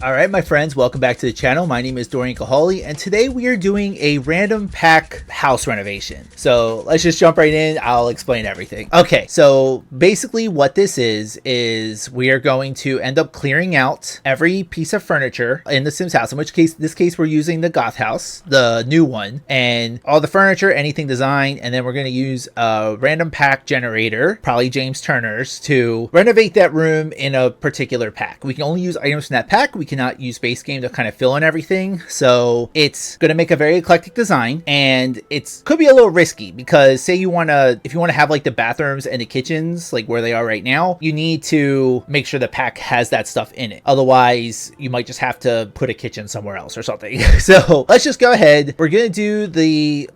Alright my friends, welcome back to the channel. My name is Dorian Koholi, and today we are doing a random pack house renovation. So let's just jump right in, I'll explain everything. Okay, so basically what this is we are going to end up clearing out every piece of furniture in the Sims house, in this case we're using the Goth house, the new one, and all the furniture, anything designed, and then we're going to use a random pack generator, probably James Turner's, to renovate that room in a particular pack. We can only use items from that pack. We cannot use base game to kind of fill in everything, so it's going to make a very eclectic design, and it's could be a little risky because say if you want to have like the bathrooms and the kitchens like where they are right now, you need to make sure the pack has that stuff in it, otherwise you might just have to put a kitchen somewhere else or something. So let's just go ahead. We're gonna do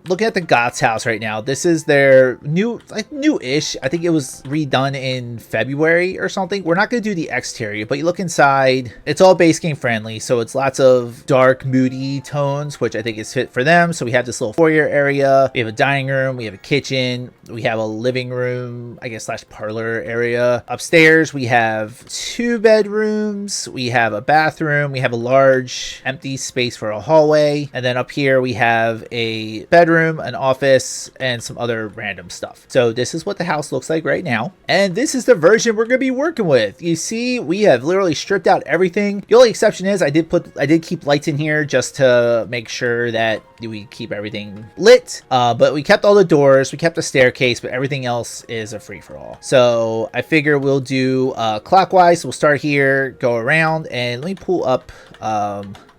looking at the Goth's house right now. This is their new-ish, I think it was redone in February or something. We're not gonna do the exterior, but you look inside, it's all base game friendly, so it's lots of dark moody tones, which I think is fit for them. So we have this little foyer area, we have a dining room, we have a kitchen, we have a living room, I guess slash parlor area. Upstairs we have 2 bedrooms, we have a bathroom, we have a large empty space for a hallway, and then up here we have a bedroom, an office, and some other random stuff. So this is what the house looks like right now, and this is the version we're going to be working with. You see, we have literally stripped out everything. The only exception is I did keep lights in here just to make sure that we keep everything lit, but we kept all the doors, we kept the staircase, but everything else is a free-for-all. So I figure we'll do clockwise. We'll start here, go around, and let me pull up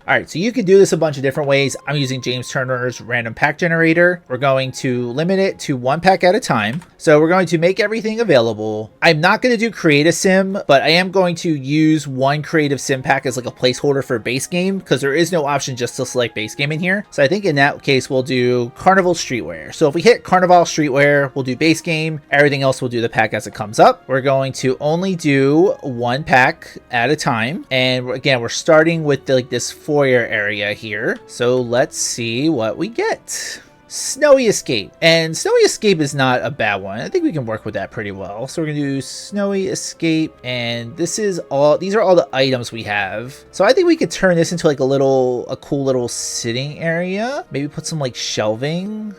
alright, so you can do this a bunch of different ways. I'm using James Turner's random pack generator. We're going to limit it to 1 pack at a time. So we're going to make everything available. I'm not going to do create a sim, but I am going to use 1 creative sim pack as like a placeholder for base game, because there is no option just to select base game in here. So I think in that case, we'll do Carnival Streetwear. So if we hit Carnival Streetwear, we'll do base game. Everything else we'll do the pack as it comes up. We're going to only do 1 pack at a time. And again, we're starting with this foyer area here, so let's see what we get. Snowy Escape, and Snowy Escape is not a bad one. I think we can work with that pretty well. So we're gonna do Snowy Escape, and these are all the items we have. So I think we could turn this into like a cool little sitting area. Maybe put some like shelving.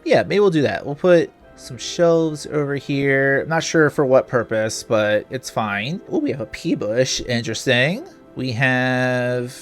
Yeah, maybe we'll do that. We'll put some shelves over here. I'm not sure for what purpose, but it's fine. Oh, we have a pea bush. Interesting. We have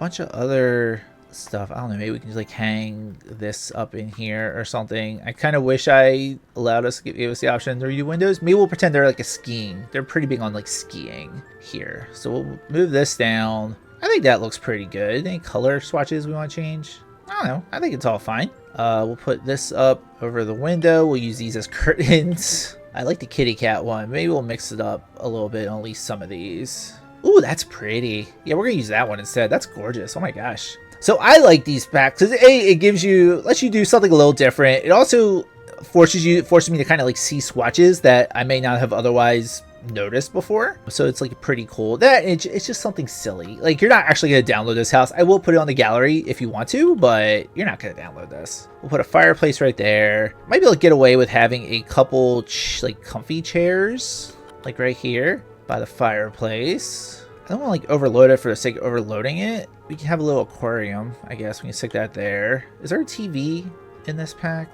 bunch of other stuff. I don't know, maybe we can just like hang this up in here or something. I kind of wish I allowed us to give us the option to redo windows. Maybe we'll pretend they're like a skiing. They're pretty big on like skiing here. So we'll move this down. I think that looks pretty good. Any color swatches we want to change? I don't know. I think it's all fine. We'll put this up over the window. We'll use these as curtains. I like the kitty cat one. Maybe we'll mix it up a little bit on at least some of these. Ooh, that's pretty. Yeah, we're gonna use that one instead. That's gorgeous. Oh my gosh. So I like these packs because it lets you do something a little different. It also forces me to kind of like see swatches that I may not have otherwise noticed before. So it's like pretty cool. It's just something silly. Like, you're not actually gonna download this house. I will put it on the gallery if you want to, but you're not gonna download this. We'll put a fireplace right there. Might be able to get away with having a couple like comfy chairs like right here by the fireplace. I don't want to like overload it for the sake of overloading it. We can have a little aquarium, I guess. We can stick that there. Is there a TV in this pack?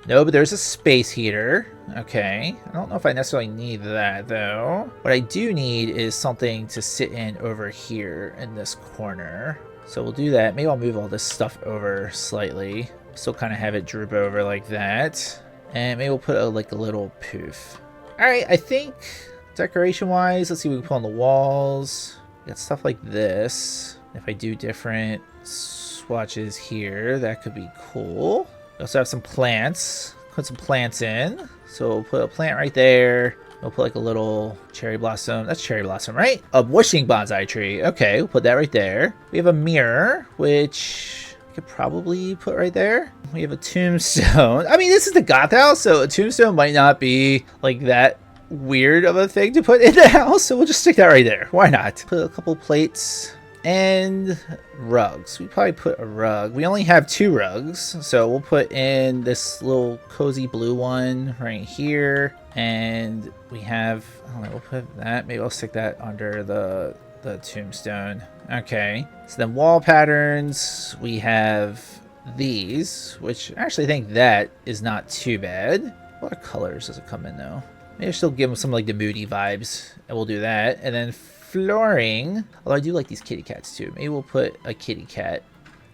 No, but there's a space heater. Okay. I don't know if I necessarily need that though. What I do need is something to sit in over here in this corner. So we'll do that. Maybe I'll move all this stuff over slightly. Still kind of have it droop over like that. And maybe we'll put a little poof. All right, I think decoration wise, let's see what we can put on the walls. Got stuff like this. If I do different swatches here, that could be cool. We also have some plants. Put some plants in. So we'll put a plant right there. We'll put like a little cherry blossom. That's cherry blossom, right? A wishing bonsai tree. Okay, we'll put that right there. We have a mirror, which we could probably put right there. We have a tombstone. I mean, this is the Goth house, so a tombstone might not be like that weird of a thing to put in the house, so we'll just stick that right there. Why not? Put a couple plates and rugs. We probably put a rug. We only have 2 rugs, so we'll put in this little cozy blue one right here, and we have, I don't know, we'll put that, maybe I'll stick that under the tombstone. Okay. So then wall patterns, we have these, which I actually think that is not too bad. What colors does it come in though? Maybe I still give them some like the moody vibes, and we'll do that. And then flooring, although I do like these kitty cats too. Maybe we'll put a kitty cat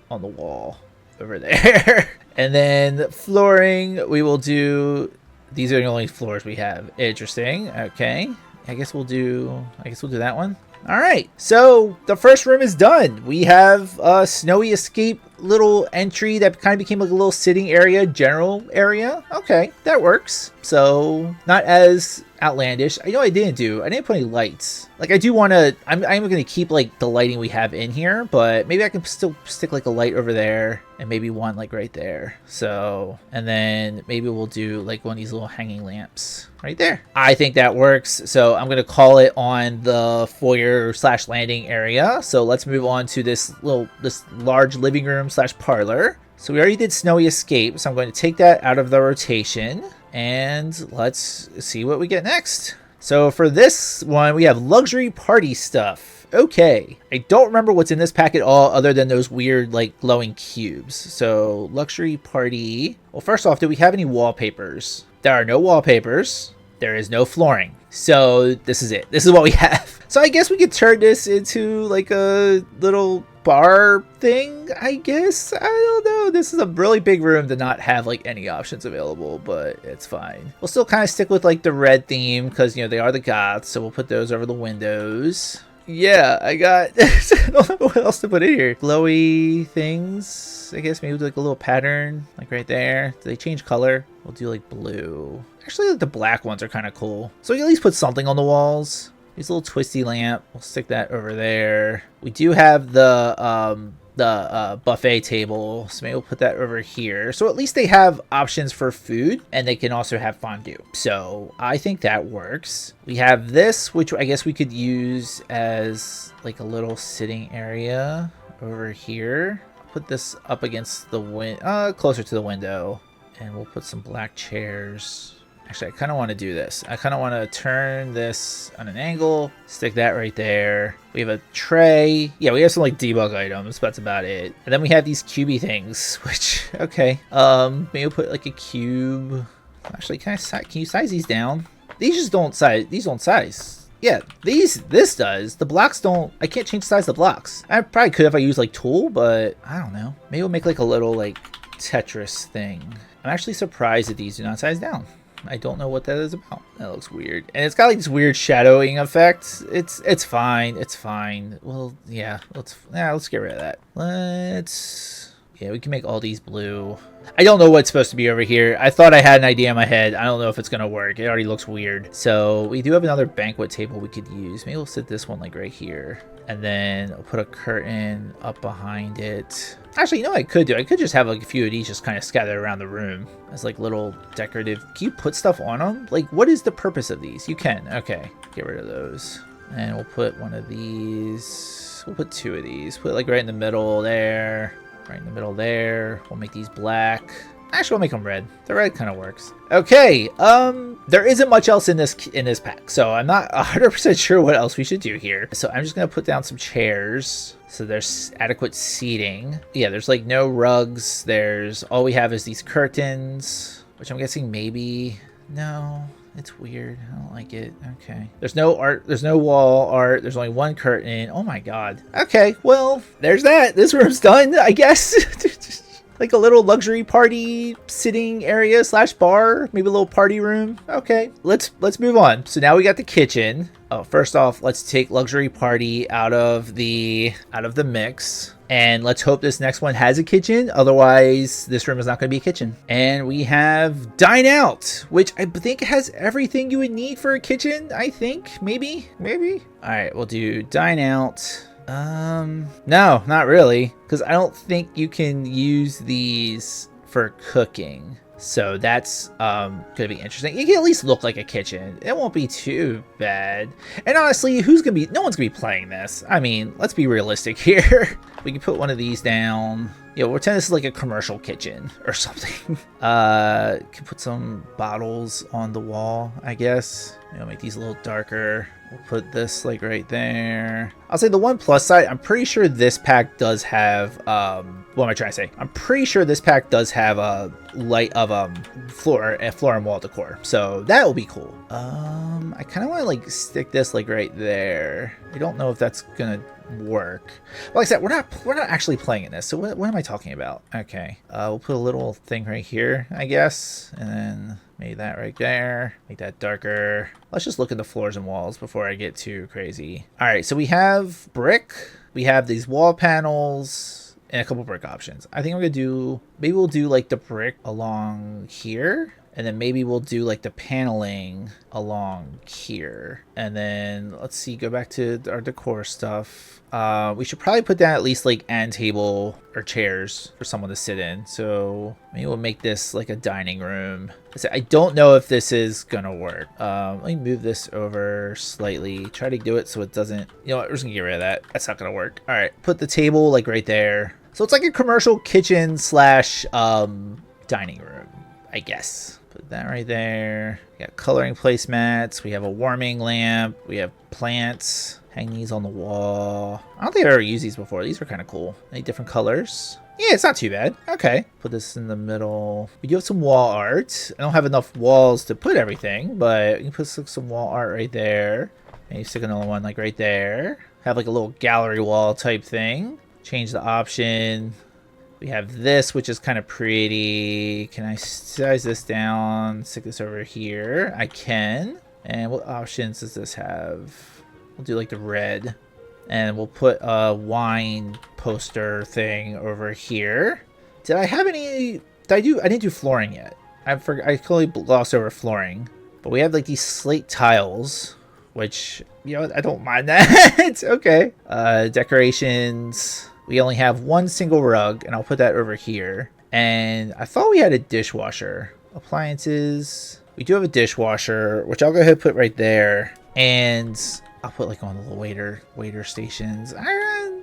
on the wall over there. And then flooring, we will do, these are the only floors we have. Interesting. Okay. I guess we'll do that one. All right, so the first room is done. We have a snowy escape little entry that kind of became like a little sitting area, general area. Okay, that works. So not as outlandish. I know I didn't put any lights. Like I do want to, I'm going to keep like the lighting we have in here, but maybe I can still stick like a light over there and maybe one like right there. So, and then maybe we'll do like one of these little hanging lamps right there. I think that works. So I'm going to call it on the foyer / landing area. So let's move on to this large living room / parlor. So we already did snowy escape. So I'm going to take that out of the rotation and let's see what we get next. So for this one, we have luxury party stuff. Okay, I don't remember what's in this pack at all other than those weird like glowing cubes. So luxury party. Well, first off, do we have any wallpapers? There are no wallpapers. There is no flooring. So this is it. This is what we have. So I guess we could turn this into like a little bar thing, I guess. I don't know. This is a really big room to not have like any options available, but it's fine. We'll still kind of stick with like the red theme because, you know, they are the Goths. So we'll put those over the windows. Yeah, I got, I don't know what else to put in here. Glowy things, I guess. Maybe like a little pattern, like right there. Do they change color? We'll do like blue. Actually, like the black ones are kind of cool. So we can at least put something on the walls. This little twisty lamp, we'll stick that over there. We do have the buffet table, so maybe we'll put that over here. So at least they have options for food, and they can also have fondue. So I think that works. We have this, which I guess we could use as like a little sitting area over here. Put this up against the window, closer to the window, and we'll put some black chairs. Actually, I kind of want to do this. I kind of want to turn this on an angle, stick that right there. We have a tray. Yeah, we have some like debug items, but that's about it. And then we have these cubey things, which, okay. Maybe we'll put like a cube. Actually, can you size these down? These just don't size. These don't size. Yeah, this does. The blocks don't. I can't change the size of the blocks. I probably could if I use like tool, but I don't know. Maybe we'll make like a little like Tetris thing. I'm actually surprised that these do not size down. I don't know what that is about. That looks weird. And it's got like this weird shadowing effect. It's fine. It's fine. Well, yeah, let's get rid of that. Yeah, we can make all these blue. I don't know what's supposed to be over here. I thought I had an idea in my head. I don't know if it's going to work. It already looks weird. So we do have another banquet table we could use. Maybe we'll sit this one like right here. And then I'll put a curtain up behind it. Actually, you know what I could do? I could just have like a few of these just kind of scattered around the room as like little decorative. Can you put stuff on them? Like, what is the purpose of these? You can. Okay, get rid of those. And we'll put one of these. We'll put two of these. Put it like right in the middle there. Right in the middle there. We'll make these black. Actually, we'll make them red. The red kind of works. Okay, there isn't much else in this pack, so I'm not 100% sure what else we should do here. So I'm just gonna put down some chairs so there's adequate seating. Yeah, there's like no rugs. There's all we have is these curtains, which I'm guessing maybe no. It's weird. I don't like it. Okay. There's no art. There's no wall art. There's only one curtain. Oh my god. Okay, well, there's that. This room's done, I guess. Like a little luxury party sitting area / bar, maybe a little party room. Okay, let's move on. So now we got the kitchen. Oh, first off, let's take luxury party out of the mix. And let's hope this next one has a kitchen. Otherwise, this room is not going to be a kitchen. And we have dine out, which I think has everything you would need for a kitchen. I think, maybe. All right, we'll do dine out. No, not really, because I don't think you can use these for cooking. So that's gonna be interesting. It can at least look like a kitchen. It won't be too bad. And honestly, no one's gonna be playing this. I mean, let's be realistic here. We can put one of these down. Yeah, we'll pretend this is like a commercial kitchen or something. Can put some bottles on the wall, I guess. Make these a little darker. We'll put this like right there. I'll say the one plus side, I'm pretty sure this pack does have, what am I trying to say? I'm pretty sure this pack does have a light of floor and wall decor. So that will be cool. I kind of want to like stick this like right there. I don't know if that's gonna work. Like I said, we're not actually playing in this. So what am I talking about? Okay, we'll put a little thing right here, I guess, and then maybe that right there. Make that darker. Let's just look at the floors and walls before I get too crazy. All right, so we have brick. We have these wall panels and a couple brick options. I think I'm gonna do, maybe we'll do like the brick along here. And then maybe we'll do like the paneling along here. And then let's see, go back to our decor stuff. We should probably put down at least like end table or chairs for someone to sit in. So maybe we'll make this like a dining room. I don't know if this is gonna work. Let me move this over slightly. Try to do it so it doesn't, you know what, we're just gonna get rid of that. That's not gonna work. All right, put the table like right there. So it's like a commercial kitchen slash dining room, I guess. Put that right there. We got coloring placemats. We have a warming lamp. We have plants. Hang these on the wall. I don't think I've ever used these before. These are kind of cool. Any different colors? Yeah, it's not too bad. Okay. Put this in the middle. We do have some wall art. I don't have enough walls to put everything, but we can put some wall art right there. Maybe stick another one like right there. Have like a little gallery wall type thing. Change the option. We have this, which is kind of pretty. Can I size this down? Stick this over here. I can. And what options does this have? We'll do like the red. And we'll put a wine poster thing over here. Did I have any... I didn't do flooring yet. I totally glossed over flooring. But we have like these slate tiles, which, you know, I don't mind that. It's okay. Decorations... We only have one single rug, and I'll put that over here. And I thought we had a dishwasher. Appliances. We do have a dishwasher, which I'll go ahead and put right there. And I'll put like on the little waiter stations. I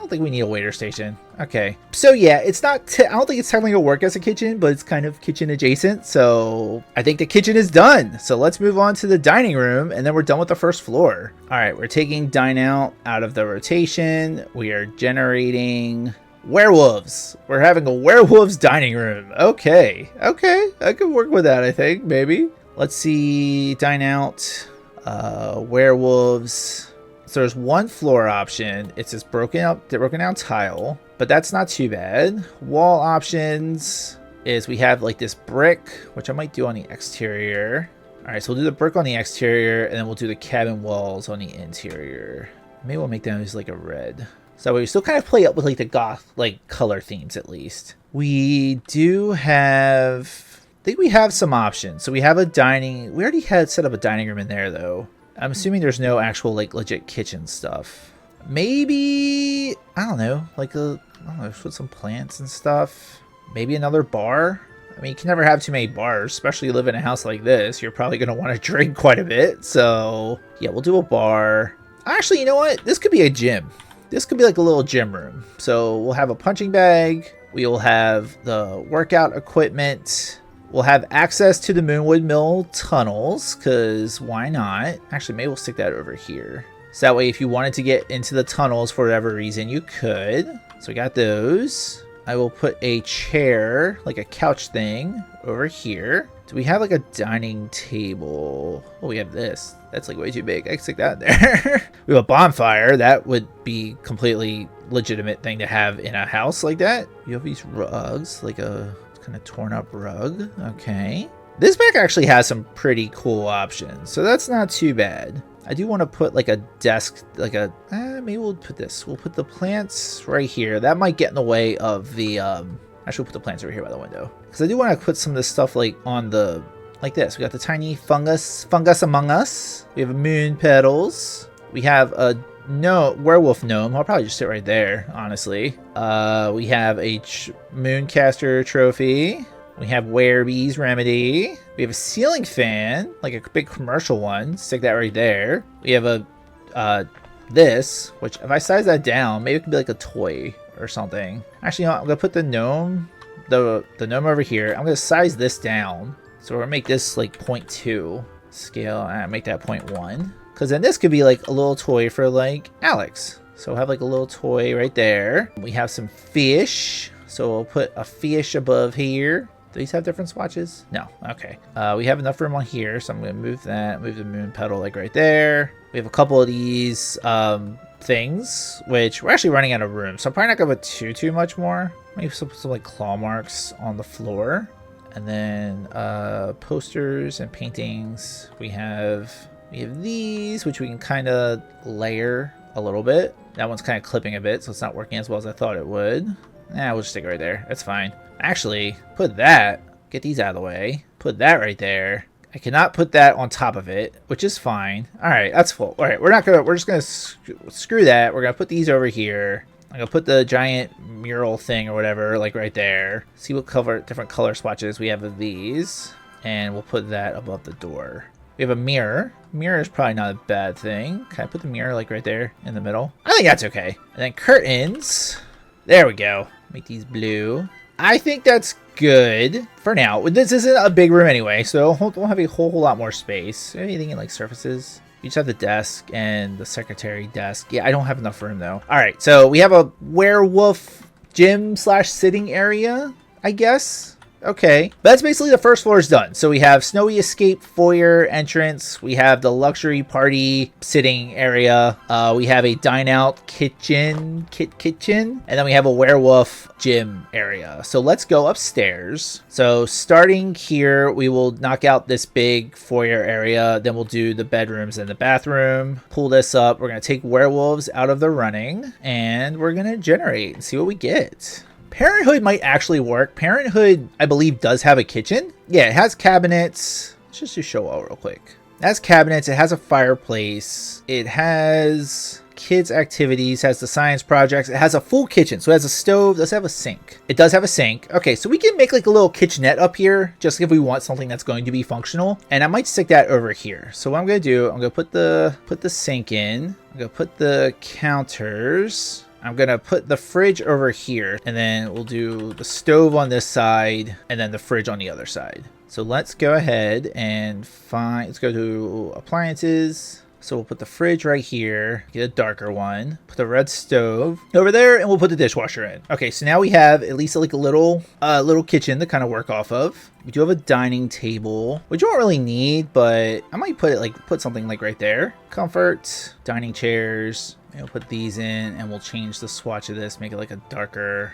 don't think we need a waiter station. Okay. So yeah, it's not, I don't think it's technically gonna work as a kitchen, but it's kind of kitchen adjacent. So I think the kitchen is done. So let's move on to the dining room, and then we're done with the first floor. All right, we're taking dine out of the rotation. We are generating werewolves. We're having a werewolves dining room. Okay. Okay. I could work with that, I think, maybe. Let's see, dine out, werewolves. So there's one floor option. It's this broken down tile, but that's not too bad. Wall options is we have like this brick, which I might do on the exterior. All right, so we'll do the brick on the exterior, and then we'll do the cabin walls on the interior. Maybe we'll make them as like a red. So we still kind of play up with like the goth like color themes at least. We do have, I think we have some options. So we have a dining, we already had set up a dining room in there though. I'm assuming there's no actual like legit kitchen stuff. Maybe, I don't know, like I don't know, put some plants and stuff. Maybe another bar. I mean, you can never have too many bars, especially you live in a house like this. You're probably gonna want to drink quite a bit. So yeah, we'll do a bar. Actually, you know what? This could be a gym. This could be like a little gym room. So we'll have a punching bag. We will have the workout equipment. We'll have access to the Moonwood Mill tunnels, because why not? Actually, maybe we'll stick that over here. So that way, if you wanted to get into the tunnels for whatever reason, you could. So we got those. I will put a chair, like a couch thing, over here. Do we have like a dining table? Oh, we have this. That's like way too big. I can stick that in there. We have a bonfire. That would be completely legitimate thing to have in a house like that. You have these rugs, like a kind of torn up rug. Okay. This back actually has some pretty cool options, so that's not too bad. I do want to put like a desk, like a, maybe we'll put this. We'll put the plants right here. That might get in the way of the, actually we'll put the plants over here by the window. Because I do want to put some of this stuff like on the, like this. We got the tiny fungus among us. We have moon petals. We have a werewolf gnome. I'll probably just sit right there, honestly. We have a Mooncaster trophy. We have Werebee's remedy. We have a ceiling fan, like a big commercial one. Stick that right there. We have a this, which if I size that down, maybe it could be like a toy or something. Actually, you know what? I'm gonna put the gnome, the gnome over here. I'm gonna size this down. So we're gonna make this like 0.2 scale. And make that 0.1. Because then this could be like a little toy for like Alex. So we'll have like a little toy right there. We have some fish. So we'll put a fish above here. Do these have different swatches? No. Okay. We have enough room on here. So I'm going to move that. Move the moon petal like right there. We have a couple of these things, which we're actually running out of room. So I'm probably not going to put too much more. Maybe some like claw marks on the floor. And then posters and paintings. We have these, which we can kind of layer a little bit. That one's kind of clipping a bit, so it's not working as well as I thought it would. We'll just stick it right there. That's fine. Actually, put that, get these out of the way. Put that right there. I cannot put that on top of it, which is fine. All right, that's full. All right, we're just gonna screw that. We're gonna put these over here. I'm gonna put the giant mural thing or whatever, like right there. See what different color swatches we have of these. And we'll put that above the door. We have a mirror. Mirror is probably not a bad thing. Can I put the mirror like right there in the middle? I think that's okay. And then curtains. There we go. Make these blue. I think that's good for now. This isn't a big room anyway, so we'll have a whole lot more space. Anything in like surfaces? You just have the desk and the secretary desk. Yeah, I don't have enough room though. All right, so we have a werewolf gym / sitting area, I guess. Okay, but that's basically the first floor is done. So we have snowy escape foyer entrance. We have the luxury party sitting area. We have a dine out kitchen, and then we have a werewolf gym area. So let's go upstairs. So starting here, we will knock out this big foyer area. Then we'll do the bedrooms and the bathroom. Pull this up. We're gonna take werewolves out of the running, and we're gonna generate and see what we get. Parenthood might actually work. Parenthood, I believe, does have a kitchen. Yeah, it has cabinets. Let's just do show all real quick. It has cabinets. It has a fireplace. It has kids' activities. Has the science projects. It has a full kitchen. So it has a stove. Does have a sink. It does have a sink. Okay, so we can make like a little kitchenette up here, just if we want something that's going to be functional. And I might stick that over here. So what I'm gonna do, I'm gonna put the sink in. I'm gonna put the counters. I'm gonna put the fridge over here, and then we'll do the stove on this side and then the fridge on the other side. So let's go ahead and let's go to appliances. So we'll put the fridge right here, get a darker one, put the red stove over there, and we'll put the dishwasher in. Okay, so now we have at least like a little kitchen to kind of work off of. We do have a dining table, which you don't really need, but I might put something like right there. Comfort, dining chairs. We'll put these in, and we'll change the swatch of this, make it like a darker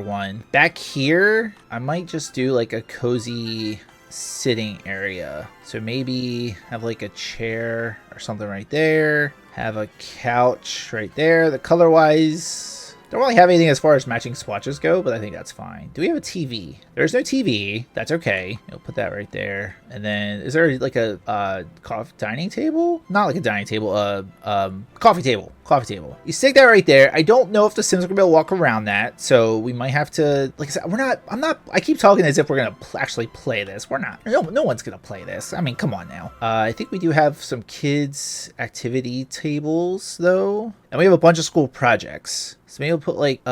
one. Back here, I might just do like a cozy sitting area. So maybe have like a chair or something right there. Have a couch right there. The color-wise, don't really have anything as far as matching swatches go, but I think that's fine. Do we have a TV? There's no TV. That's okay. We'll put that right there. And then, is there like a dining table? Not like a dining table. Coffee table. Coffee table. You stick that right there. I don't know if the Sims are gonna be able to walk around that, so we might have to. Like I said, I keep talking as if we're gonna actually play this. We're not. No one's gonna play this. I mean, come on now. I think we do have some kids' activity tables though, and we have a bunch of school projects. So maybe we'll put like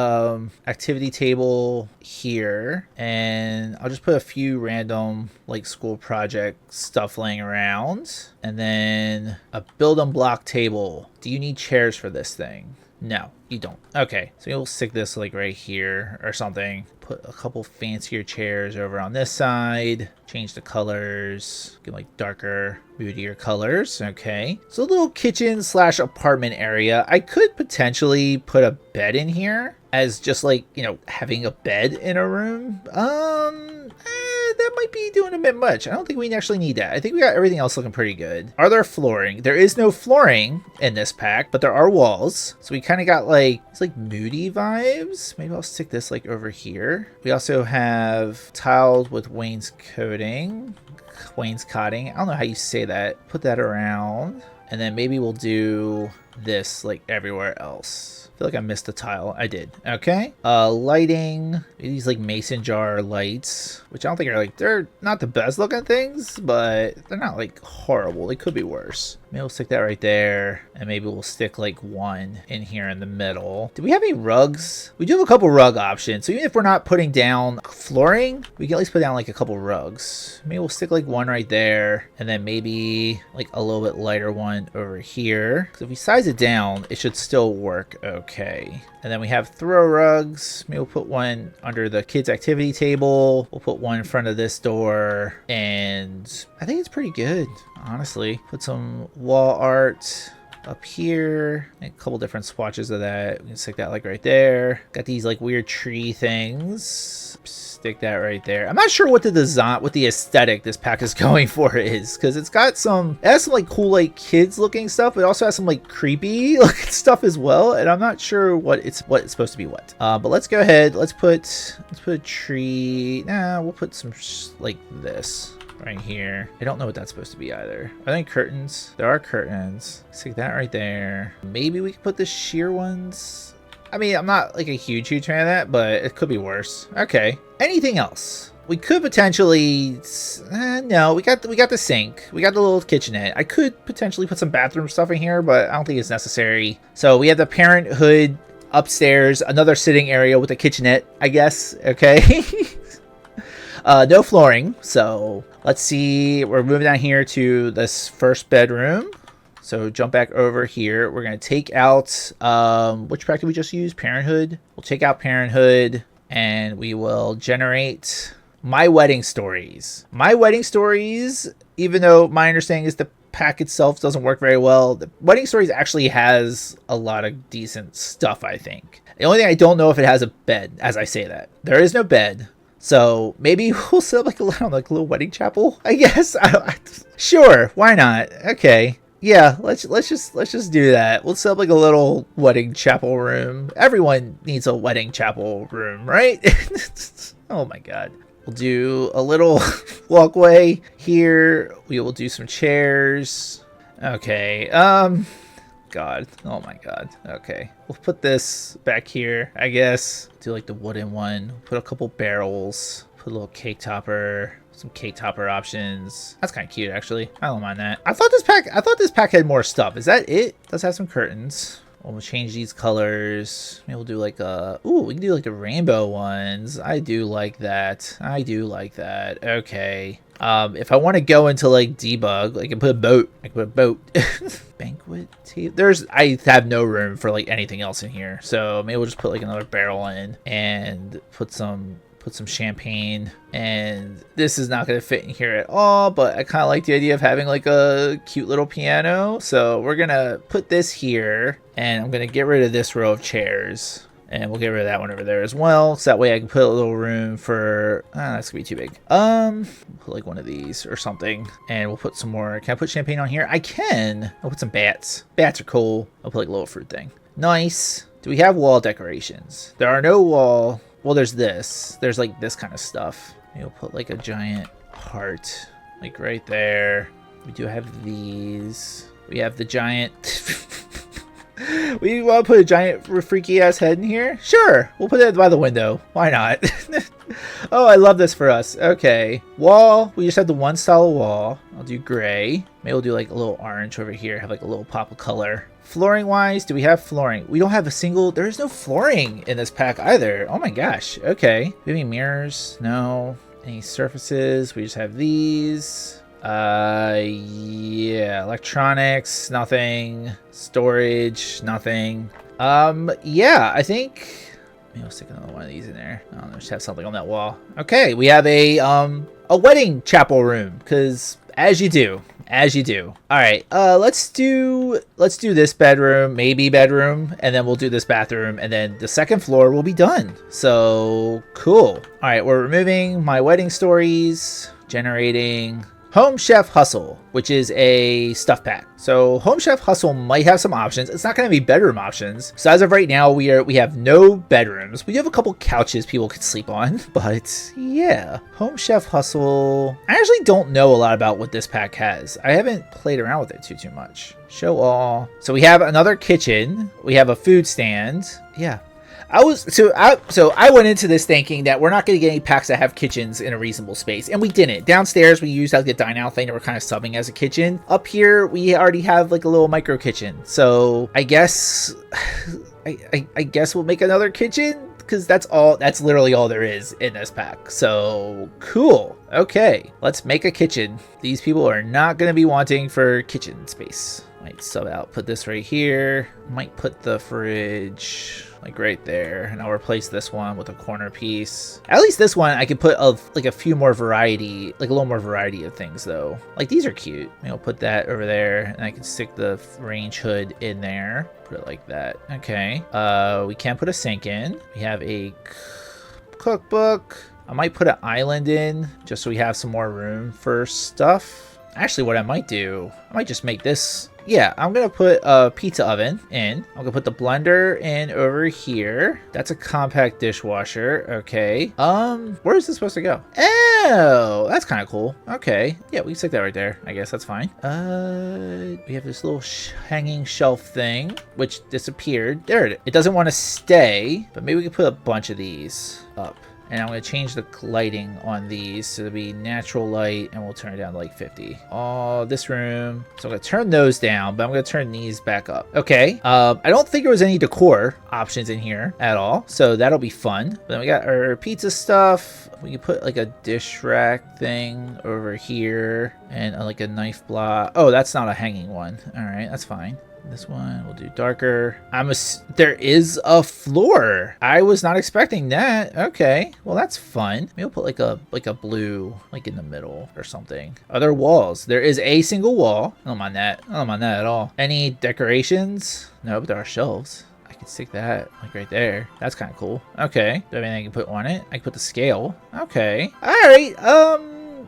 activity table here, and I'll just put a few random like school project stuff laying around, and then a build and block table. Do you need chairs for this thing? No, you don't. Okay, so we'll stick this like right here or something. Put a couple fancier chairs over on this side. Change the colors. Get like darker, moodier colors. Okay. So a little kitchen / apartment area. I could potentially put a bed in here as just like, you know, having a bed in a room. That might be doing a bit much. I don't think we actually need that. I think we got everything else looking pretty good. Are there flooring? There is no flooring in this pack, but there are walls. So we kind of got like, it's like moody vibes. Maybe I'll stick this like over here. We also have tiled with wainscoting. Wainscoting. I don't know how you say that. Put that around. And then maybe we'll do this like everywhere else. feel like I missed a tile. I did. Okay. Lighting. These like mason jar lights, which I don't think are like, they're not the best looking things, but they're not like horrible. They could be worse. Maybe we'll stick that right there, and maybe we'll stick like one in here in the middle. Do we have any rugs? We do have a couple rug options, so even if we're not putting down flooring, we can at least put down like a couple rugs. Maybe we'll stick like one right there, and then maybe like a little bit lighter one over here. So if we size it down, it should still work okay. And then we have throw rugs. Maybe we'll put one under the kids' activity table. We'll put one in front of this door. And I think it's pretty good, honestly. Put some wall art up here. A couple different swatches of that. We can stick that like right there. Got these like weird tree things. Stick that right there. I'm not sure what the design, what the aesthetic this pack is going for is, because it has some like cool like kids looking stuff, but it also has some like creepy looking stuff as well, and I'm not sure what it's supposed to be what. But let's go ahead. Let's put a tree. Nah, we'll put some like this right here. I don't know what that's supposed to be either. I think curtains. There are curtains. Stick that right there. Maybe we can put the sheer ones. I mean, I'm not like a huge fan of that, but it could be worse. Okay. Anything else? We could potentially, no, we got the sink. We got the little kitchenette. I could potentially put some bathroom stuff in here, but I don't think it's necessary. So we have the parenthood upstairs, another sitting area with a kitchenette, I guess. Okay. No flooring. So let's see. We're moving down here to this first bedroom. So jump back over here. We're going to take out, which pack did we just use? Parenthood. We'll take out Parenthood, and we will generate My Wedding Stories. My Wedding Stories, even though my understanding is the pack itself doesn't work very well, the Wedding Stories actually has a lot of decent stuff, I think. The only thing I don't know if it has a bed, as I say that. There is no bed. So maybe we'll set up like a little wedding chapel, I guess. Sure, why not? Okay. Yeah, let's just do that. We'll set up like a little wedding chapel room. Everyone needs a wedding chapel room, right? Oh my god. We'll do a little walkway here. We will do some chairs. Okay. God. Oh my god. Okay. We'll put this back here, I guess. Do like the wooden one. Put a couple barrels. Put a little cake topper. Some cake topper options. That's kind of cute, actually. I don't mind that. I thought this pack had more stuff. Is that it? Does have some curtains. We'll change these colors. Maybe we'll do like a, ooh, we can do like the rainbow ones. I do like that. I do like that. Okay. If I want to go into like debug, I can put a boat. I can put a boat. Banquet table. I have no room for like anything else in here. So maybe we'll just put like another barrel in and put some champagne. And this is not going to fit in here at all, but I kind of like the idea of having like a cute little piano. So we're going to put this here, and I'm going to get rid of this row of chairs. And we'll get rid of that one over there as well. So that way I can put a little room for, that's gonna be too big. Put like one of these or something. And we'll put some more. Can I put champagne on here? I can. I'll put some bats. Bats are cool. I'll put like a little fruit thing. Nice. Do we have wall decorations? There are no wall. Well, there's this. There's like this kind of stuff. Maybe we'll put like a giant heart like right there. We do have these. We have the giant... We want to put a giant freaky ass head in here? Sure, we'll put it by the window. Why not? Oh, I love this for us. Okay, wall. We just have the one style of wall. I'll do gray. Maybe we'll do like a little orange over here. Have like a little pop of color. Flooring wise, do we have flooring? We don't have a single. There is no flooring in this pack either. Oh my gosh. Okay. Maybe mirrors? No. Any surfaces? We just have these. Yeah, electronics, nothing. Storage, nothing. Yeah, I think maybe I'll stick another one of these in there. I don't know, just have something on that wall. Okay, we have a wedding chapel room, because as you do. All right, let's do this bedroom, maybe bedroom, and then we'll do this bathroom, and then the second floor will be done. So cool. All right, we're removing My Wedding Stories, generating Home Chef Hustle, which is a stuff pack. So Home Chef Hustle might have some options. It's not going to be bedroom options. So as of right now, we have no bedrooms. We do have a couple couches people could sleep on, but yeah. Home Chef Hustle. I actually don't know a lot about what this pack has. I haven't played around with it too much. Show all. So we have another kitchen. We have a food stand. Yeah. I went into this thinking that we're not going to get any packs that have kitchens in a reasonable space, and we didn't. Downstairs we used like the dine out thing that we're kind of subbing as a kitchen. Up here we already have like a little micro kitchen, so I guess I guess we'll make another kitchen, because that's literally all there is in this pack. So cool. Okay, let's make a kitchen. These people are not going to be wanting for kitchen space. Might sub out, put this right here. Might put the fridge like right there, and I'll replace this one with a corner piece. At least this one I could put like a few more variety, like a little more variety of things though. Like these are cute. Maybe I'll put that over there, and I can stick the range hood in there. Put it like that. Okay. We can put a sink in. We have a cookbook. I might put an island in just so we have some more room for stuff. Actually, what I might do, I might just make this. Yeah, I'm going to put a pizza oven in. I'm going to put the blender in over here. That's a compact dishwasher. Okay. Where is this supposed to go? Oh, that's kind of cool. Okay. Yeah, we can stick that right there. I guess that's fine. We have this little hanging shelf thing, which disappeared. There it is. It doesn't want to stay, but maybe we can put a bunch of these up. And I'm going to change the lighting on these so it'll be natural light, and we'll turn it down to like 50. Oh, this room. So I'm going to turn those down, but I'm going to turn these back up. Okay. I don't think there was any decor options in here at all, so that'll be fun. But then we got our pizza stuff. We can put like a dish rack thing over here, and like a knife block. Oh, that's not a hanging one. All right, that's fine. This one we'll do darker. There is a floor. I was not expecting that. Okay, well that's fun. Maybe we'll put like a blue like in the middle or something. Other walls. There is a single wall. I don't mind that. I don't mind that at all. Any decorations? No, but there are shelves. I can stick that like right there. That's kind of cool. Okay. Do I have anything I can put on it? I can put the scale. Okay. All right.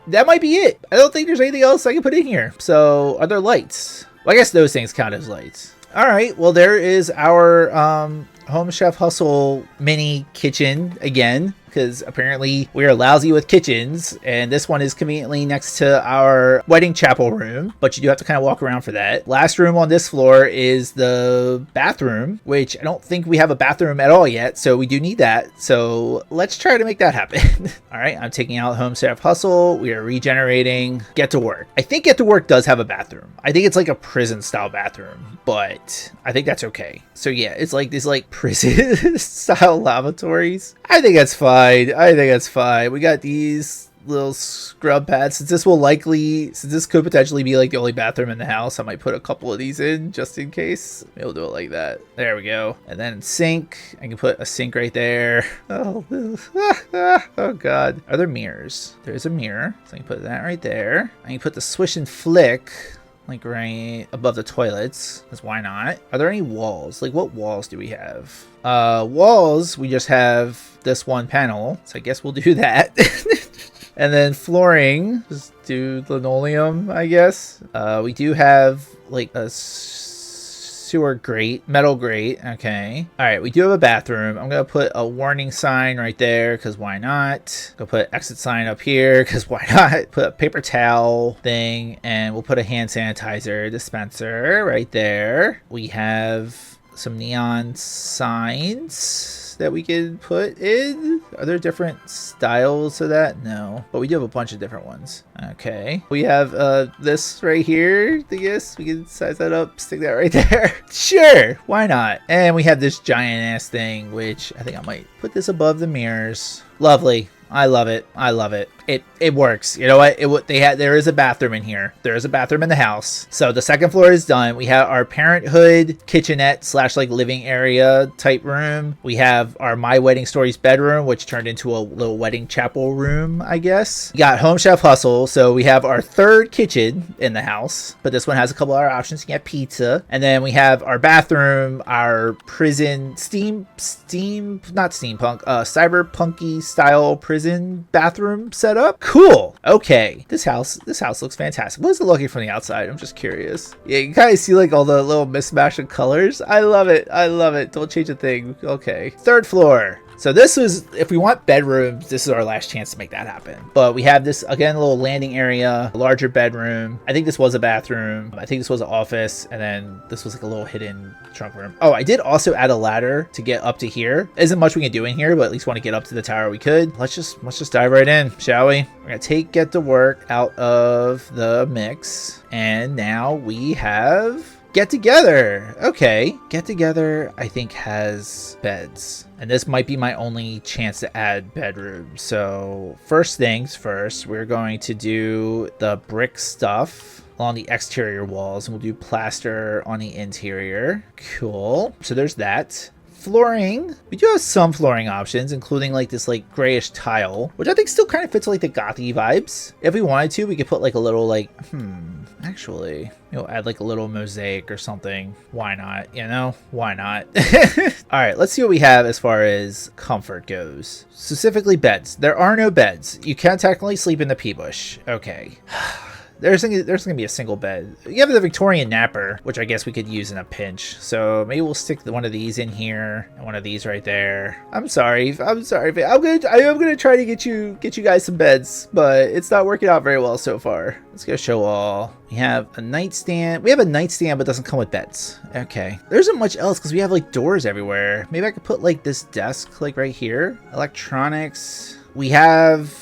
That might be it. I don't think there's anything else I can put in here. So are there lights? Well, I guess those things count as lights. All right, well, there is our Home Chef Hustle mini kitchen again, because apparently we are lousy with kitchens, and this one is conveniently next to our wedding chapel room, but you do have to kind of walk around for that. Last room on this floor is the bathroom, which I don't think we have a bathroom at all yet, so we do need that. So let's try to make that happen. All right, I'm taking out Home Chef Hustle. We are regenerating Get to Work. I think Get to Work does have a bathroom. I think it's like a prison style bathroom, but I think that's okay. So yeah, it's like these like prison style lavatories. I think that's fine. I think that's fine. We got these little scrub pads. Since this could potentially be like the only bathroom in the house, I might put a couple of these in just in case. Maybe we'll do it like that. There we go. And then sink. I can put a sink right there. Oh, oh god. Are there mirrors? There's a mirror. So I can put that right there. I can put the swish and flick like right above the toilets, because why not? Are there any walls? Like what walls do we have? Walls, we just have this one panel, so I guess we'll do that. And then flooring, just do linoleum, I guess. We do have like a sewer grate, metal grate. Okay. All right, we do have a bathroom. I'm gonna put a warning sign right there, because why not? Go put exit sign up here, because why not? Put a paper towel thing, and we'll put a hand sanitizer dispenser right there. We have some neon signs that we can put in. Are there different styles to that? No, but we do have a bunch of different ones. Okay, we have this right here. I guess we can size that up, stick that right there. Sure, why not? And we have this giant ass thing, which I think I might put this above the mirrors. Lovely. I love it. I love it. It works. You know what? There is a bathroom in here. There is a bathroom in the house. So the second floor is done. We have our parenthood kitchenette / like living area type room. We have our My Wedding Stories bedroom, which turned into a little wedding chapel room, I guess. We got Home Chef Hustle. So we have our third kitchen in the house, but this one has a couple other options. You can get pizza. And then we have our bathroom, our prison cyberpunky style prison bathroom setup. up. Cool. Okay. This house looks fantastic. What is it looking from the outside? I'm just curious. Yeah, you kind of see like all the little mismatch of colors. I love it. I love it. Don't change a thing. Okay. Third floor. So this was, if we want bedrooms, this is our last chance to make that happen. But we have this, again, a little landing area, a larger bedroom. I think this was a bathroom. I think this was an office. And then this was like a little hidden trunk room. Oh, I did also add a ladder to get up to here. Isn't much we can do in here, but at least want to get up to the tower we could. Let's just dive right in, shall we? We're going to take get to work out of the mix. And now we have get together. Okay. Get together, I think, has beds. And this might be my only chance to add bedrooms. So first things first, we're going to do the brick stuff along the exterior walls, and we'll do plaster on the interior. Cool. So there's that. Flooring, we do have some flooring options, including like this like grayish tile, which I think still kind of fits like the gothy vibes. If we wanted to, we could put like a little like actually, add like a little mosaic or something. Why not? Why not? All right, let's see what we have as far as comfort goes. Specifically beds. There are no beds. You can technically sleep in the pea bush. Okay. There's gonna be a single bed. You have the Victorian napper, which I guess we could use in a pinch. So maybe we'll stick one of these in here and one of these right there. I'm sorry. I am gonna try to get you guys some beds, but it's not working out very well so far. Let's go show all. We have a nightstand. We have a nightstand, but it doesn't come with beds. Okay. There isn't much else because we have like doors everywhere. Maybe I could put like this desk like right here. Electronics. We have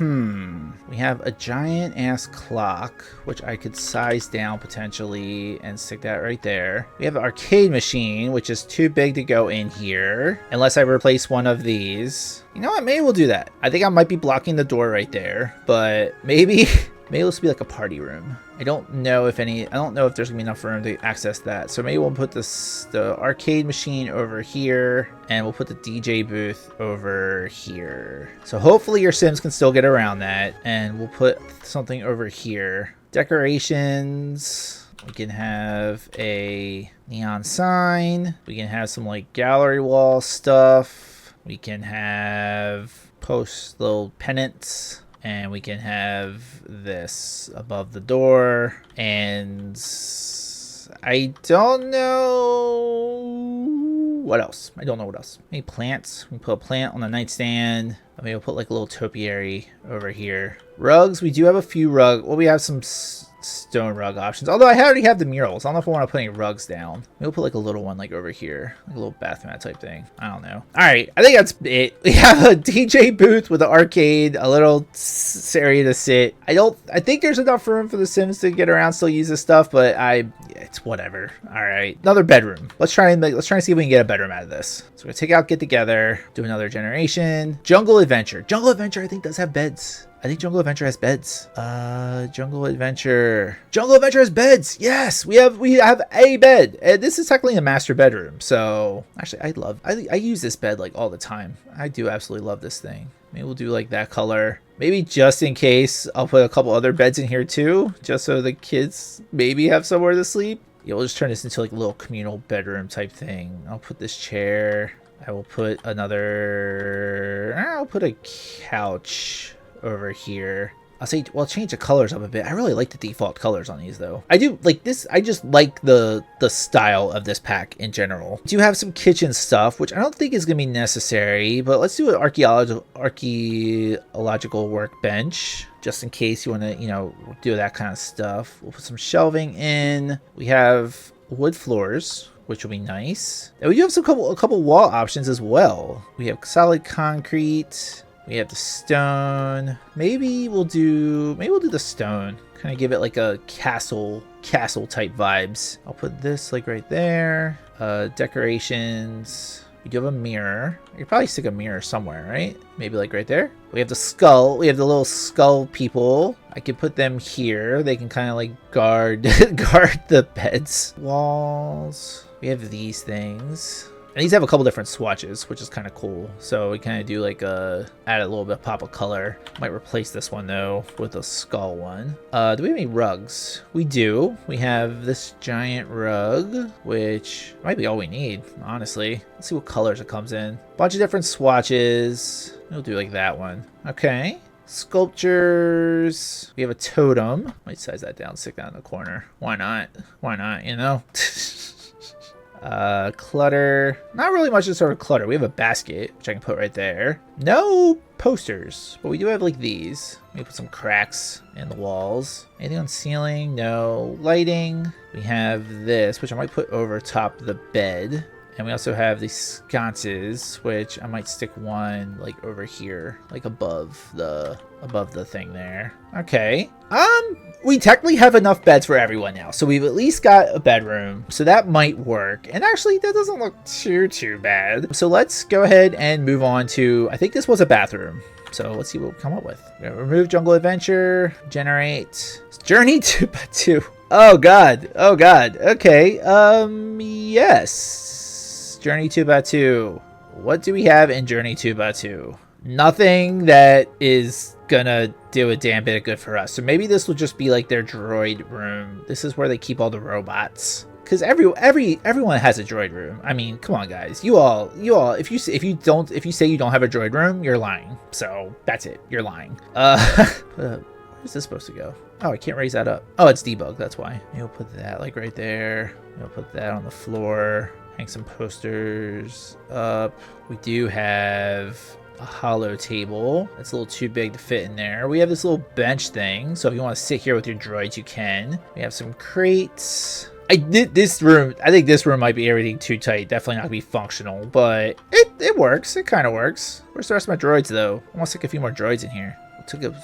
a giant ass clock, which I could size down potentially and stick that right there. We have an arcade machine, which is too big to go in here unless I replace one of these. You know what? Maybe we'll do that. I think I might be blocking the door right there, but maybe this will be like a party room. I don't know if there's gonna be enough room to access that. So maybe we'll put the arcade machine over here, and we'll put the DJ booth over here. So hopefully your Sims can still get around that, and we'll put something over here. Decorations. We can have a neon sign. We can have some like gallery wall stuff. We can have post little pennants. And we can have this above the door. And I don't know what else. I don't know what else. Maybe plants. We can put a plant on the nightstand. Maybe we'll put like a little topiary over here. Rugs. We do have a few rugs. Well, we have some stone rug options. Although I already have the murals. I don't know if I want to put any rugs down. Maybe we'll put like a little one like over here. Like a little bath mat type thing. I don't know. Alright, I think that's it. We have a DJ booth with an arcade, a little area to sit. I think there's enough room for the Sims to get around, still use this stuff, but it's whatever. Alright. Another bedroom. Let's try and see if we can get a bedroom out of this. So we're gonna take out Get Together, do another generation. Jungle Adventure. Jungle Adventure I think does have beds. I think Jungle Adventure has beds. Jungle Adventure has beds. Yes, we have a bed. And this is technically a master bedroom. So actually, I use this bed like all the time. I do absolutely love this thing. Maybe we'll do like that color. Maybe just in case, I'll put a couple other beds in here too, just so the kids maybe have somewhere to sleep. Yeah, we'll just turn this into like a little communal bedroom type thing. I'll put this chair. I'll put a couch over here. I'll change the colors up a bit. I really like the default colors on these though. I do like this. I just like the style of this pack in general. We do have some kitchen stuff, which I don't think is gonna be necessary, but let's do an archaeological workbench just in case you want to, do that kind of stuff. We'll put some shelving in. We have wood floors, which will be nice. And we do have a couple wall options as well. We have solid concrete. We have the stone. Maybe we'll do the stone. Kind of give it like a castle type vibes. I'll put this like right there. Decorations. We do have a mirror. I could probably stick a mirror somewhere, right? Maybe like right there. We have the skull. We have the little skull people. I could put them here. They can kind of like guard the beds. Walls. We have these things. And these have a couple different swatches, which is kind of cool. So we kind of do like add a little bit of pop of color. Might replace this one though with a skull one. Do we have any rugs? We do. We have this giant rug, which might be all we need, honestly. Let's see what colors it comes in. Bunch of different swatches. We'll do like that one. Okay. Sculptures. We have a totem. Might size that down, stick that in the corner. Why not? Why not, you know? Clutter. Not really much of sort of clutter. We have a basket, which I can put right there. No posters, but we do have like these. Maybe put some cracks in the walls. Anything on ceiling? No. Lighting. We have this, which I might put over top the bed. And we also have these sconces, which I might stick one like over here, like above the thing there. Okay. We technically have enough beds for everyone now. So we've at least got a bedroom. So that might work. And actually that doesn't look too bad. So let's go ahead and move on to, I think this was a bathroom. So let's see what we come up with. Remove jungle adventure, generate journey 2x2. Oh God. Oh God. Okay. Yes. Journey 2x2. What do we have in Journey 2x2? Nothing that is gonna do a damn bit of good for us. So maybe this will just be like their droid room. This is where they keep all the robots. Because everyone has a droid room. I mean, come on, guys. You all. If you say you don't have a droid room, you're lying. So that's it. You're lying. Where's this supposed to go? Oh, I can't raise that up. Oh, it's debug. That's why. Maybe we'll put that like right there. We'll put that on the floor. Hang some posters up. We do have a hollow table. It's a little too big to fit in there. We have this little bench thing, so if you want to sit here with your droids, you can. We have some crates. I think this room might be everything too tight. Definitely not gonna be functional, but it works. It kind of works. Where's the rest of my droids, though? I want to stick a few more droids in here.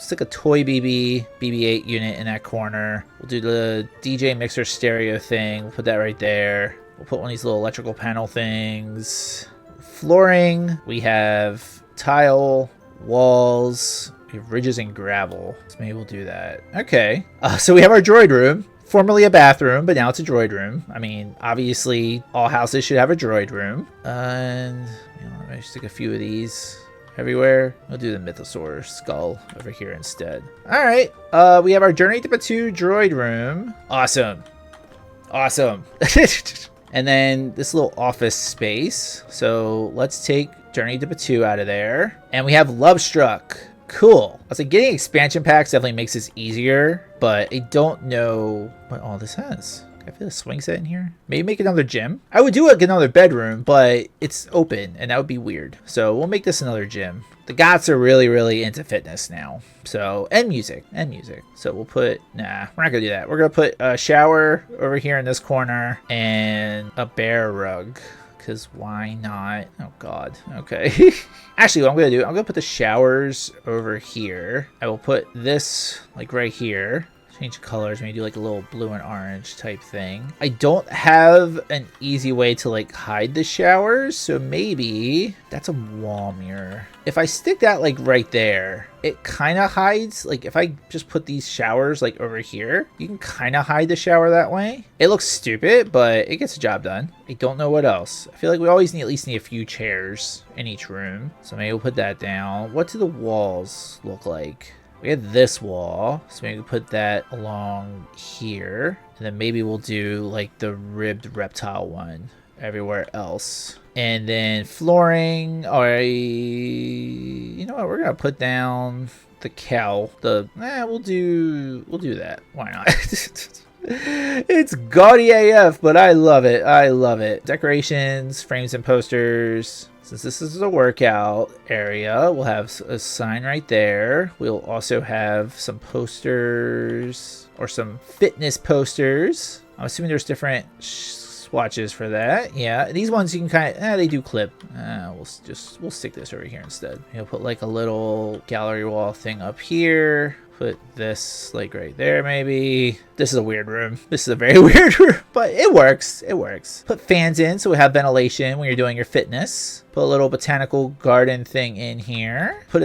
Stick a toy BB-8 unit in that corner. We'll do the DJ mixer stereo thing. We'll put that right there. We'll put one of these little electrical panel things. Flooring. We have tile, walls. We have ridges and gravel. So maybe we'll do that. Okay. So we have our droid room. Formerly a bathroom, but now it's a droid room. I mean, obviously, all houses should have a droid room. And let me stick a few of these everywhere. We'll do the Mythosaur skull over here instead. All right. We have our Journey to Batu droid room. Awesome. Awesome. And then this little office space. So let's take Journey to Batu out of there. And we have Love Struck. Cool. I was like, getting expansion packs definitely makes this easier, but I don't know what all this has. Can I fit a swing set in here? Maybe make another gym. I would do like another bedroom, but it's open and that would be weird. So we'll make this another gym. The Goths are really into fitness now. So, and music. So we'll put, nah, we're not gonna do that. We're gonna put a shower over here in this corner and a bear rug. Because why not? Oh God. Okay. Actually, what I'm going to do, I'm going to put the showers over here. I will put this like right here. Change colors, maybe do like a little blue and orange type thing. I don't have an easy way to like hide the showers, so maybe that's a wall mirror. If I stick that like right there, it kind of hides. Like if I just put these showers like over here, you can kind of hide the shower that way. It looks stupid, but it gets the job done. I don't know what else. I feel like we always at least need a few chairs in each room. So maybe we'll put that down. What do the walls look like? We have this wall, so maybe we'll put that along here. And then maybe we'll do like the ribbed reptile one everywhere else. And then flooring, you know what, we're gonna put down the cow. We'll do that. Why not? It's gaudy AF, but I love it. I love it. Decorations, frames and posters. Since this is a workout area, we'll have a sign right there. We'll also have some posters or some fitness posters. I'm assuming there's different swatches for that. Yeah, these ones you can kind of, they do clip. We'll stick this over here instead. We'll put like a little gallery wall thing up here. Put this like right there maybe. This is a weird room. This is a very weird room, but it works. It works. Put fans in so we have ventilation when you're doing your fitness. Put a little botanical garden thing in here. Put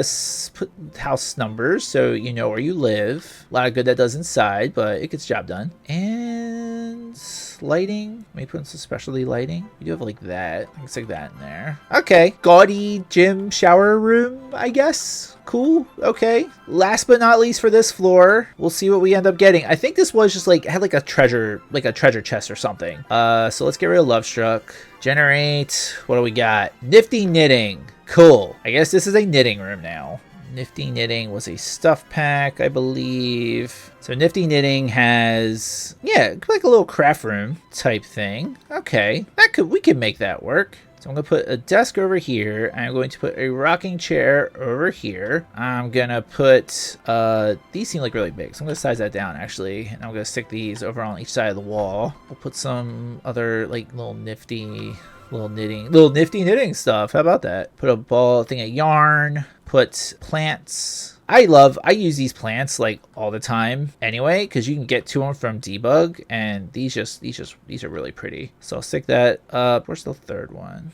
house numbers so you know where you live. A lot of good that does inside, but it gets the job done. And lighting. Maybe put some specialty lighting. We do have like that. I can stick that in there. Okay. Gaudy gym shower room, I guess. Cool. Okay. Last but not least for this floor, we'll see what we end up getting. I think this was just like, had like a treasure chest or something. So let's get rid of Love Struck. Generate. What do we got? Nifty knitting. Cool. I guess this is a knitting room now. Nifty Knitting was a stuff pack, I believe. So Nifty Knitting has, yeah, like a little craft room type thing. Okay, we could make that work. So I'm going to put a desk over here. I'm going to put a rocking chair over here. I'm going to put, these seem like really big, so I'm going to size that down actually. And I'm going to stick these over on each side of the wall. We'll put some other like little nifty knitting stuff. How about that? Put a ball thing of yarn, put plants. I use these plants like all the time anyway, because you can get to them from debug, and these are really pretty. So I'll stick that up. Where's the third one?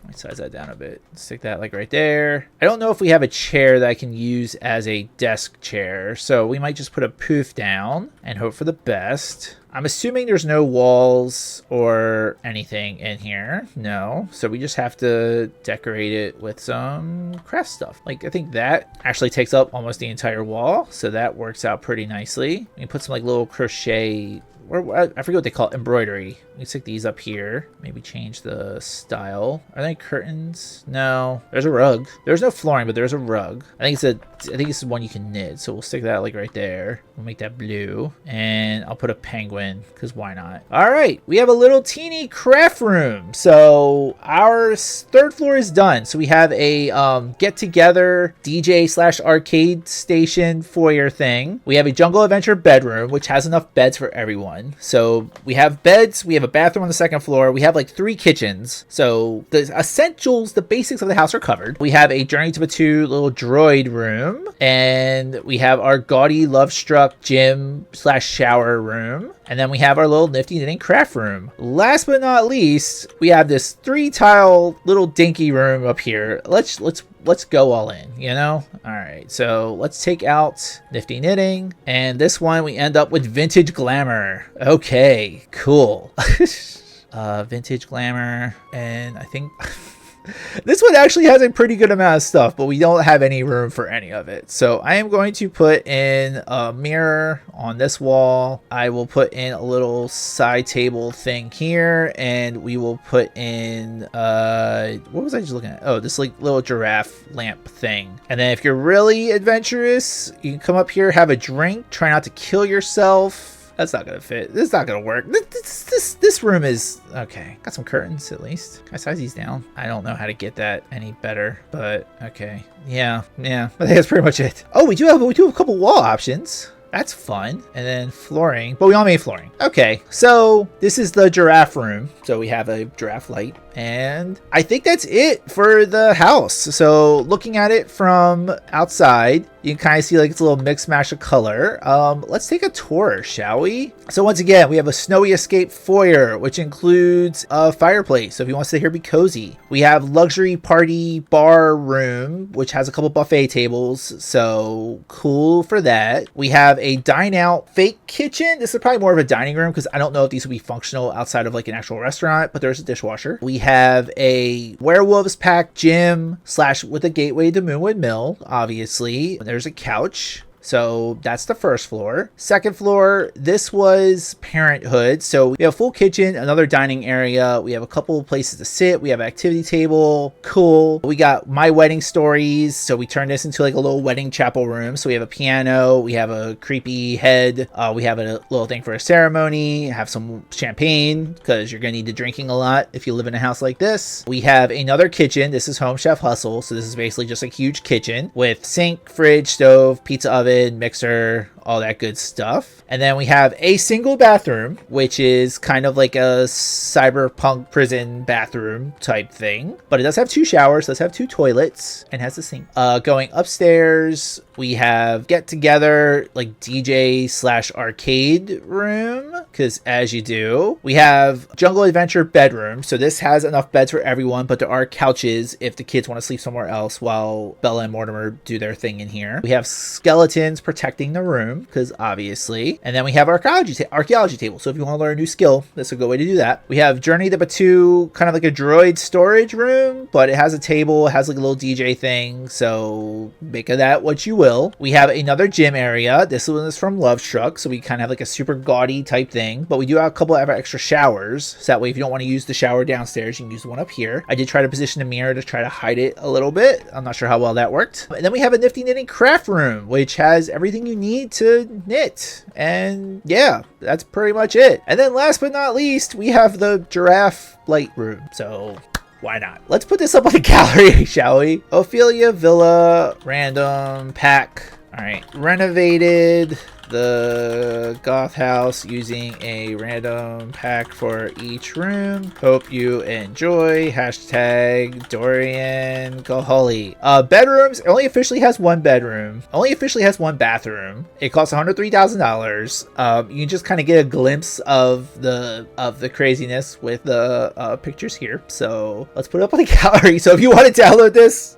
Let me size that down a bit. Stick that like right there. I don't know if we have a chair that I can use as a desk chair, so we might just put a poof down and hope for the best. I'm assuming there's no walls or anything in here. No. So we just have to decorate it with some craft stuff. Like, I think that actually takes up almost the entire wall. So that works out pretty nicely. We can put some like little crochet, or I forget what they call it, embroidery. We can stick these up here. Maybe change the style. Are they curtains? No. There's a rug. There's no flooring, but there's a rug. I think this is one you can knit. So we'll stick that like right there. We'll make that blue. And I'll put a penguin, because why not? All right. We have a little teeny craft room. So our third floor is done. So we have a get-together DJ/arcade station foyer thing. We have a jungle adventure bedroom, which has enough beds for everyone. So we have beds. We have a bathroom on the second floor. We have like 3 kitchens. So the essentials, the basics of the house are covered. We have a Journey to Batu little droid room. And we have our gaudy love-struck gym/shower room. And then we have our little nifty knitting craft room. Last but not least, we have this 3-tile little dinky room up here. Let's go all in, you know? All right, so let's take out nifty knitting. And this one, we end up with vintage glamour. Okay, cool. Vintage glamour. And I think... This one actually has a pretty good amount of stuff, but we don't have any room for any of it. So I am going to put in a mirror on this wall. I will put in a little side table thing here, and we will put in, what was I just looking at? Oh, this like little giraffe lamp thing. And then if you're really adventurous, you can come up here, have a drink, try not to kill yourself. That's not gonna fit. This is not gonna work. This room is okay. Got some curtains at least. Can I size these down? I don't know how to get that any better, but okay. Yeah. I think that's pretty much it. Oh, we do have a couple wall options. That's fun. And then flooring, but we only made flooring. Okay, so this is the giraffe room. So we have a giraffe light, and I think that's it for the house. So looking at it from outside, you can kind of see like it's a little mix mash of color. Let's take a tour, shall we? So once again, we have a snowy escape foyer, which includes a fireplace. So if you want to sit here, be cozy. We have luxury party bar room, which has a couple buffet tables. So cool for that. We have a dine out fake kitchen. This is probably more of a dining room, because I don't know if these would be functional outside of like an actual restaurant, but there's a dishwasher. We have a werewolves pack gym / with a gateway to Moonwood Mill, obviously. There's a couch. So that's the first floor. Second floor, this was Parenthood. So we have a full kitchen, another dining area. We have a couple of places to sit. We have an activity table. Cool. We got My Wedding Stories. So we turned this into like a little wedding chapel room. So we have a piano. We have a creepy head. We have a little thing for a ceremony. Have some champagne, because you're going to need the drinking a lot if you live in a house like this. We have another kitchen. This is Home Chef Hustle. So this is basically just a huge kitchen with sink, fridge, stove, pizza oven, mixer, all that good stuff. And then we have a single bathroom, which is kind of like a cyberpunk prison bathroom type thing, but it does have 2 showers, does have 2 toilets, and has a sink. Going upstairs, we have get together like DJ/arcade room, because as you do. We have jungle adventure bedroom. So this has enough beds for everyone, but there are couches if the kids want to sleep somewhere else while Bella and Mortimer do their thing in here. We have skeletons protecting the room. room, because obviously. And then we have archaeology table. So if you want to learn a new skill, this is a good way to do that. We have Journey to Batu, kind of like a droid storage room, but it has a table, it has like a little DJ thing. So make of that what you will. We have another gym area. This one is from Love Struck, so we kind of have like a super gaudy type thing, but we do have a couple of extra showers. So that way, if you don't want to use the shower downstairs, you can use the one up here. I did try to position a mirror to try to hide it a little bit. I'm not sure how well that worked. And then we have a nifty knitting craft room, which has everything you need to knit. And yeah, that's pretty much it. And then last but not least, we have the giraffe light room. So why not? Let's put this up on the gallery, shall we? Ophelia Villa random pack. All right, renovated the Goth house using a random pack for each room. Hope you enjoy. Hashtag Dorian Koholi. Bedrooms, it only officially has one bedroom. Only officially has one bathroom. It costs $103,000. You can just kind of get a glimpse of the craziness with the pictures here. So let's put it up on the gallery. So if you want to download this,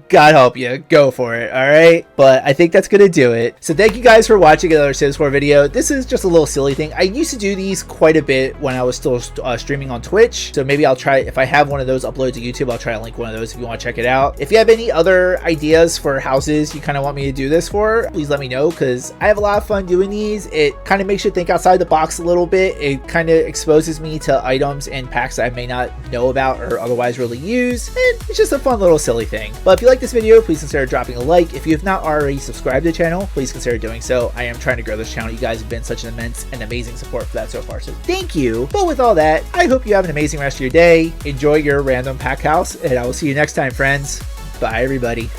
God help you, go for it. All right, but I think that's gonna do it. So thank you guys for watching another Sims 4 video. This is just a little silly thing. I used to do these quite a bit when I was still streaming on Twitch, so maybe I'll try, if I have one of those uploaded to YouTube, I'll try to link one of those if you want to check it out. If you have any other ideas for houses you kind of want me to do this for, please let me know, because I have a lot of fun doing these. It kind of makes you think outside the box a little bit. It kind of exposes me to items and packs that I may not know about or otherwise really use, and it's just a fun little silly thing. But if you like this video, please consider dropping a like. If you have not already subscribed to the channel, please consider doing so. I am trying to grow this channel. You guys have been such an immense and amazing support for that so far, so thank you. But with all that, I hope you have an amazing rest of your day. Enjoy your random pack house, and I will see you next time, friends. Bye, everybody.